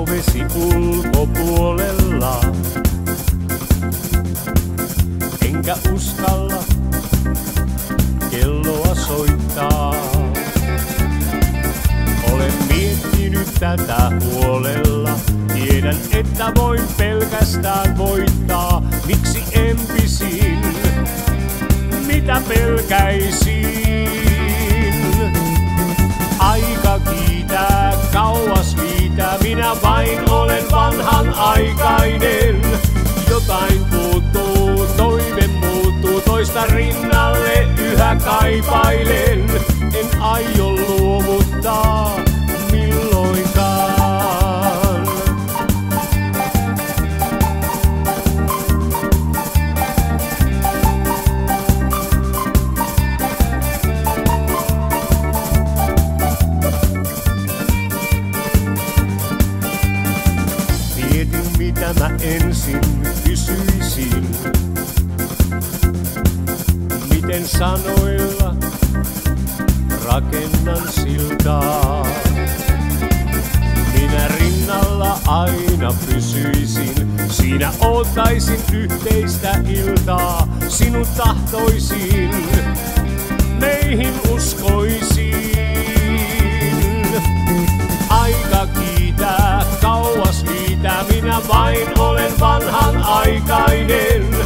Savovesi ulkopuolella. Enkä uskalla kelloa soittaa. Olen miettinyt tätä huolella. Tiedän, että voin pelkästään voittaa. Miksi empisin, mitä pelkäisin? Aika kiitää, kauas viitää. Minä vain olen vanhanaikainen. Jotain puuttuu, toive muuttuu. Toista rinnalle yhä kaipailen. En aio luovuttaa milloinkaan. Mietin, mitä mä ensin kysyisin. Miten sanoilla rakennan siltaa. Minä rinnalla aina pysyisin. Siinä ootaisin yhteistä iltaa. Sinut tahtoisin, meihin uskoisin. Aika kiitää, kauas viitää. Minä vain olen vanhanaikainen.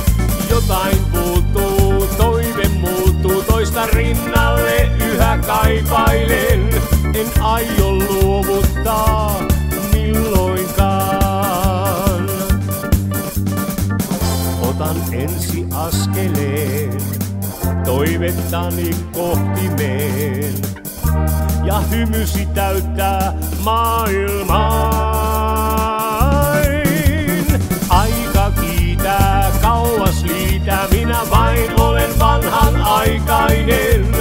Jotain puuttuu, toive muuttuu. Toista rinnalle yhä kaipailen. En aio luovuttaa milloinkaan. Otan ensi askeleen toivettani kohti meen. Ja hymysi täyttää maailmain. Aika kiitää, kauas liitää. Minä vain olen vanhanaikainen.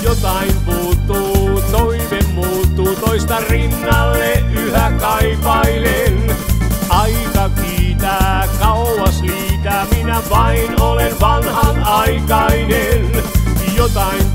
Jotain puuttuu, toive muuttuu. Toista rinnalle yhä kaipailen. Aika kiitää, kauas liitää. Minä vain olen vanhanaikainen. Jotain